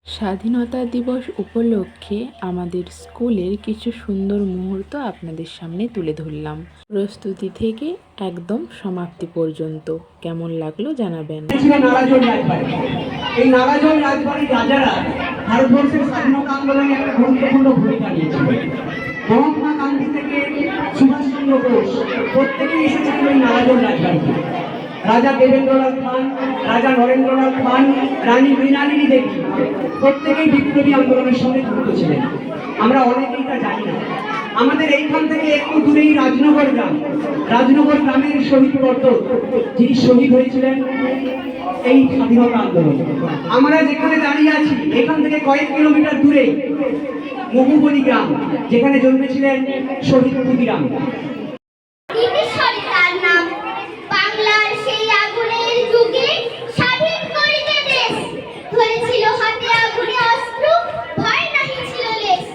স্বাধীনতা দিবস উপলক্ষে আমাদের স্কুলের কিছু সুন্দর মুহূর্ত আপনাদের সামনে তুলে ধরলাম। প্রস্তুতি থেকে একদম সমাপ্তি পর্যন্ত কেমন লাগলো জানাবেন। এই নালাজল রাজবাড়ির রাজারা ভারতবর্ষের স্বাধীনতা আন্দোলনে একটা গুরুত্বপূর্ণ ভূমিকা নিয়েছিলেন। মহাত্মা গান্ধী থেকে সুভাষচন্দ্র বোস প্রত্যেকেই এসেছিলেন এই নালাজল রাজবাড়িতে। রাজা দেবেন্দ্রনাথ খান, রাজা নরেন্দ্রনাথ খান, রানী মৃণালিনী দেবী প্রত্যেকেই বিপ্লবী আন্দোলনের সঙ্গে যুক্ত ছিলেন। আমরা অনেকেই তা জানি না। আমাদের এইখান থেকে একটু দূরেই রাজনগর গ্রাম, রাজনগর গ্রামের শহীদ বর্দর, যিনি শহীদ হয়েছিলেন এই স্বাধীনতা আন্দোলন। আমরা যেখানে দাঁড়িয়ে আছি এখান থেকে কয়েক কিলোমিটার দূরে মহুবলী গ্রাম, যেখানে জন্মেছিলেন শহীদ ক্ষুদিরাম। বাংলার সেই আগুনের যুগে স্বাধীন করিতে দেশ ধরেছিল হাতে আগুনে অস্ত্র, ভয় নাহি ছিল লেশ।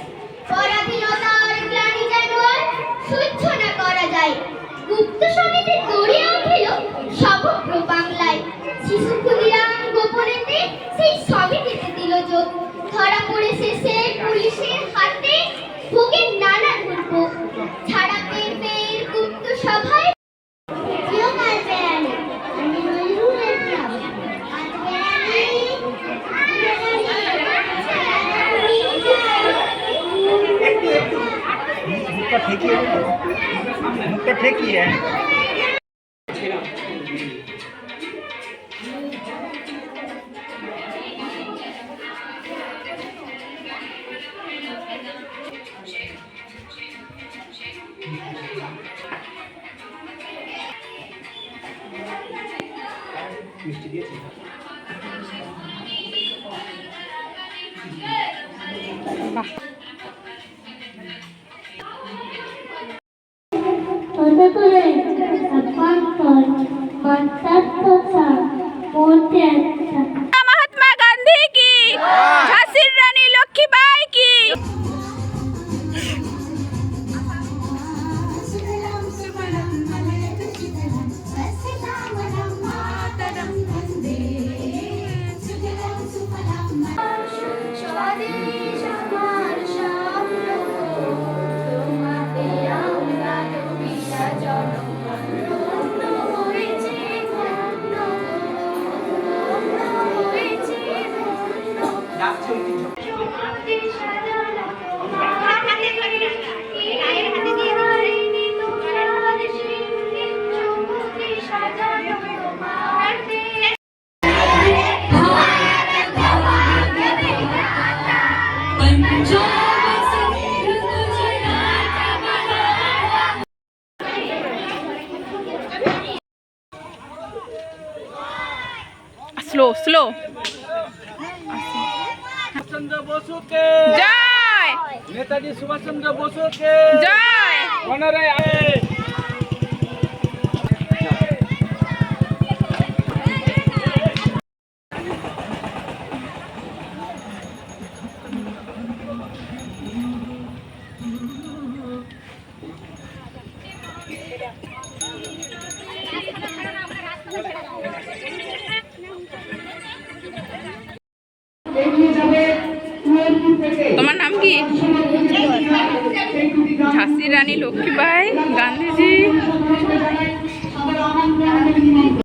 পরাধীনতার গ্লানি যেন আর সহ্য না করা যায়, গুপ্ত সমিতি গড়িয়া উঠিল সমগ্র বাংলায়। শিশু ক্ষুদিরাম গোপনেতে সেই সমিতিতে দিল যোগ, ধরা পড়ে শেষে পুলিশের হাতে, ভোগের নানা দুর্ভোগ। ছাড়াতে ফের গুপ্ত সভায় मुझका ठीक ही है। महात्मा गांधी की, झांसी रानी लक्ष्मीबाई की। Slow slow. चंद्र बसु के जय, नेताजी सुभाष चंद्र बसु के जय। তোমার নাম কি? ঝাঁসি রানী লক্ষ্মীবাই, গান্ধীজি।